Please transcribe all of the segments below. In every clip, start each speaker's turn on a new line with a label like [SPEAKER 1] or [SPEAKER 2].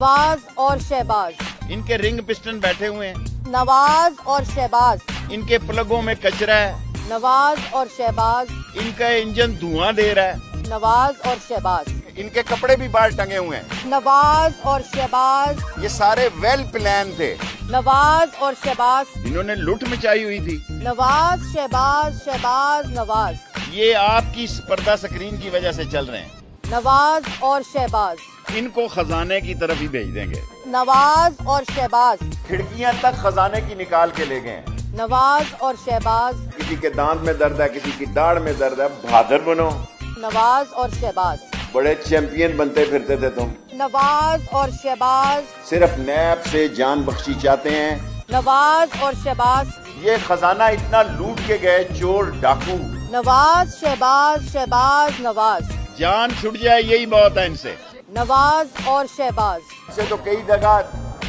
[SPEAKER 1] نواز اور شہباز،
[SPEAKER 2] ان کے رنگ پسٹن بیٹھے ہوئے ہیں،
[SPEAKER 1] نواز اور شہباز،
[SPEAKER 2] ان کے پلگوں میں کچرا ہے،
[SPEAKER 1] نواز اور شہباز،
[SPEAKER 2] ان کا انجن دھواں دے رہا ہے،
[SPEAKER 1] نواز اور شہباز،
[SPEAKER 2] ان کے کپڑے بھی باہر ٹنگے ہوئے ہیں۔
[SPEAKER 1] نواز اور شہباز،
[SPEAKER 2] یہ سارے ویل پلان تھے،
[SPEAKER 1] نواز اور شہباز،
[SPEAKER 2] انہوں نے لوٹ مچائی ہوئی تھی۔
[SPEAKER 1] نواز شہباز، شہباز نواز،
[SPEAKER 2] یہ آپ کی پردہ سکرین کی وجہ سے چل رہے ہیں،
[SPEAKER 1] نواز اور شہباز،
[SPEAKER 2] ان کو خزانے کی طرف ہی بھیج دیں گے۔
[SPEAKER 1] نواز اور شہباز،
[SPEAKER 2] کھڑکیاں تک خزانے کی نکال کے لے گئے۔
[SPEAKER 1] نواز اور شہباز،
[SPEAKER 2] کسی کے دانت میں درد ہے، کسی کی داڑھ میں درد ہے، بہادر بنو،
[SPEAKER 1] نواز اور شہباز،
[SPEAKER 2] بڑے چیمپئن بنتے پھرتے تھے تم،
[SPEAKER 1] نواز اور شہباز،
[SPEAKER 2] صرف نیب سے جان بخشی چاہتے ہیں۔
[SPEAKER 1] نواز اور شہباز،
[SPEAKER 2] یہ خزانہ اتنا لوٹ کے گئے چور ڈاکو،
[SPEAKER 1] نواز شہباز، شہباز نواز،
[SPEAKER 2] جان چھٹ جائے یہی بہت ہے ان سے۔
[SPEAKER 1] نواز اور شہباز،
[SPEAKER 2] سے تو کئی جگہ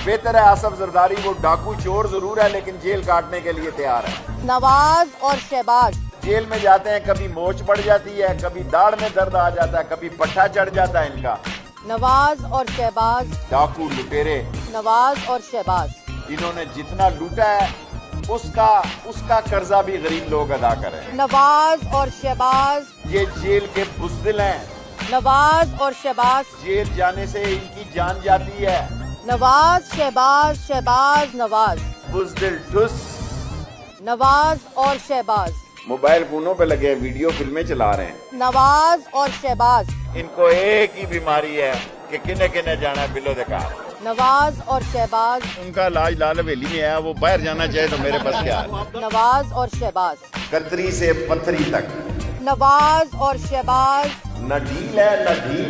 [SPEAKER 2] بہتر ہے آصف زرداری، وہ ڈاکو چور ضرور ہے لیکن جیل کاٹنے کے لیے تیار ہے۔
[SPEAKER 1] نواز اور شہباز،
[SPEAKER 2] جیل میں جاتے ہیں، کبھی موچ پڑ جاتی ہے، کبھی داڑھ میں درد آ جاتا ہے، کبھی پٹھا چڑھ جاتا ہے ان کا۔
[SPEAKER 1] نواز اور شہباز،
[SPEAKER 2] ڈاکو لٹیرے،
[SPEAKER 1] نواز اور شہباز،
[SPEAKER 2] انہوں نے جتنا لوٹا ہے اس کا قرضہ بھی غریب لوگ ادا کریں۔
[SPEAKER 1] نواز اور شہباز،
[SPEAKER 2] یہ جیل کے بزدل ہیں،
[SPEAKER 1] نواز اور شہباز،
[SPEAKER 2] جیل جانے سے ان کی جان جاتی ہے۔
[SPEAKER 1] نواز شہباز، شہباز نواز،
[SPEAKER 2] بزدل ٹھس،
[SPEAKER 1] نواز اور شہباز،
[SPEAKER 2] موبائل فونوں پہ لگے ویڈیو فلمیں چلا رہے ہیں۔
[SPEAKER 1] نواز اور شہباز،
[SPEAKER 2] ان کو ایک ہی بیماری ہے کہ کنے کنے جانا ہے بلو دکار۔
[SPEAKER 1] نواز اور شہباز،
[SPEAKER 2] ان کا علاج لال حویلی میں ہے، وہ باہر جانا چاہے تو میرے بس کیا ہے۔
[SPEAKER 1] نواز اور شہباز،
[SPEAKER 2] کتری سے پتھری تک،
[SPEAKER 1] نواز اور شہباز،
[SPEAKER 2] نہ ڈھیل ہے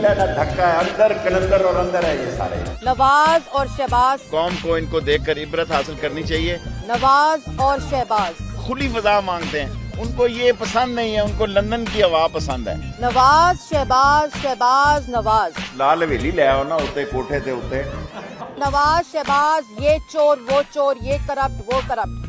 [SPEAKER 2] نہ دھکا ہے، اندر کلندر اور اندر ہے یہ سارے۔
[SPEAKER 1] نواز اور شہباز،
[SPEAKER 2] قوم کو ان کو دیکھ کر عبرت حاصل کرنی چاہیے۔
[SPEAKER 1] نواز اور شہباز،
[SPEAKER 2] کھلی فضا مانگتے ہیں، ان کو یہ پسند نہیں ہے، ان کو لندن کی ہوا پسند ہے۔
[SPEAKER 1] نواز شہباز، شہباز نواز،
[SPEAKER 2] لال حویلی لے آؤ نا، اتنے کوٹھے تھے اتنے۔
[SPEAKER 1] نواز شہباز، یہ چور وہ چور، یہ کرپٹ وہ کرپٹ۔